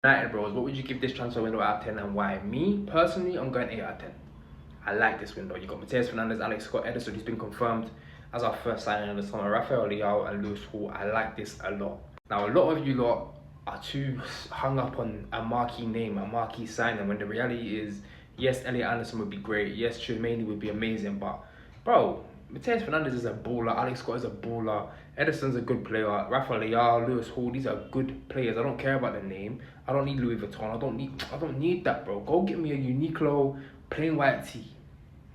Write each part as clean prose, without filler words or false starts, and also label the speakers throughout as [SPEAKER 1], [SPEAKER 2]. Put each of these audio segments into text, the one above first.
[SPEAKER 1] United bros, what would you give this transfer window out of 10 and why? Me, personally, I'm going 8 out of 10. I like this window. You got Matheus Fernandes, Alex Scott, Ederson, who's been confirmed as our first signing of the summer. Rafael Leao and Lewis Hall. I like this a lot. Now, a lot of you lot are too hung up on a marquee name, a marquee signing, when the reality is, yes, Elliot Anderson would be great. Yes, Tchouaméni would be amazing. But, bro, Matheus Fernandes is a baller. Alex Scott is a baller. Ederson's a good player. Rafael Leao, Lewis Hall, these are good players. I don't care about the name. I don't need Louis Vuitton. I don't need that, bro. Go get me a Uniqlo plain white tee.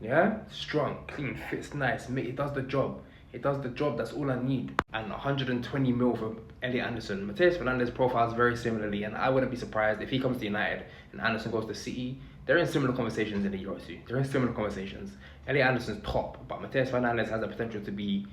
[SPEAKER 1] Yeah? Strong, clean, fits nice. It does the job. It does the job. That's all I need. And 120 mil for Elliot Anderson. Matheus Fernandes profiles very similarly, and I wouldn't be surprised if he comes to United and Anderson goes to City. They're in similar conversations in the Euro too. They're in similar conversations. Elliot Anderson's top, but Matheus Fernandes has the potential to be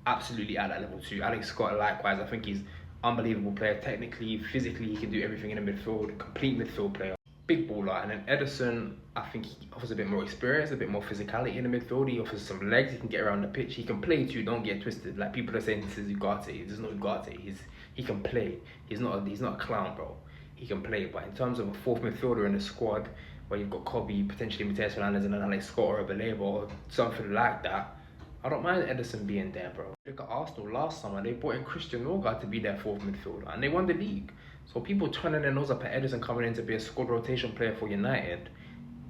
[SPEAKER 1] absolutely at that level too. Alex Scott, likewise. I think he's unbelievable player. Technically, physically, he can do everything in the midfield. Complete midfield player. Big baller. And then Ederson, I think he offers a bit more experience, a bit more physicality in the midfield. He offers some legs. He can get around the pitch. He can play too. Don't get twisted. Like, people are saying this is Ugarte. This is not Ugarte. He can play. He's not a clown, bro. He can play. But in terms of a fourth midfielder in the squad, where you've got Kobe, potentially Matheus Fernandes, and then Alex Scott or a Baleba or something like that, I don't mind Ederson being there, bro. Look at Arsenal last summer. They brought in Christian Norgard to be their fourth midfielder, and they won the league. So people turning their nose up at Ederson coming in to be a squad rotation player for United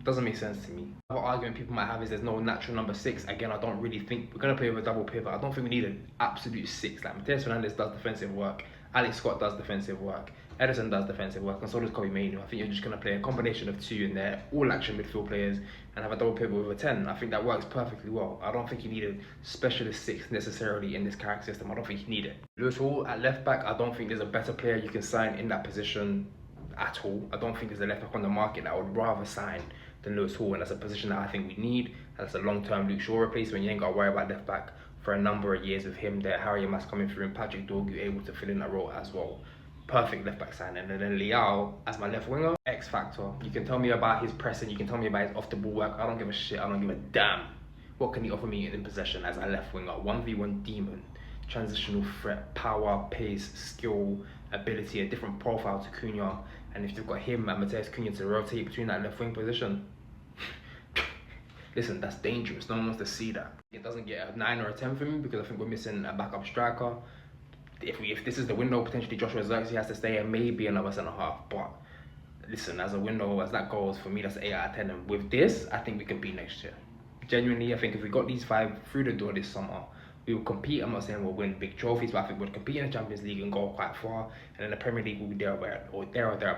[SPEAKER 1] doesn't make sense to me. Another argument people might have is there's no natural number 6. Again, I don't really think we're going to play with a double pivot. I don't think we need an absolute 6. Like, Matheus Fernandes does defensive work. Alex Scott does defensive work. Ederson does defensive work, and so does Kobe Mainoo. I think you're just going to play a combination of two in there, all action midfield players, and have a double pivot with a 10. I think that works perfectly well. I don't think you need a specialist 6 necessarily in this character system. I don't think you need it. Lewis Hall at left back, I don't think there's a better player you can sign in that position at all. I don't think there's a left back on the market that I would rather sign than Lewis Hall, and that's a position that I think we need. That's a long-term Luke Shaw replacement. You ain't got to worry about left back for a number of years with him there. Harry Mas coming through and Patrick Dorgu able to fill in that role as well. Perfect left back signing. And then Leao as my left winger, X factor. You can tell me about his pressing, you can tell me about his off the ball work. I don't give a shit. I don't give a damn. What can he offer me in possession as a left winger? 1v1 demon, transitional threat, power, pace, skill, ability, a different profile to Cunha. And if you've got him and Matheus Cunha to rotate between that left wing position, listen, that's dangerous. No one wants to see that. It doesn't get a 9 or a 10 for me because I think we're missing a backup striker. If this is the window, potentially Joshua Zirkzee has to stay and maybe another centre half. But listen, as a window, as that goes, for me, that's 8 out of 10. And with this, I think we can beat next year. Genuinely, I think if we got these 5 through the door this summer, we will compete. I'm not saying we'll win big trophies, but I think we'll compete in the Champions League and go quite far. And then the Premier League will be there or there.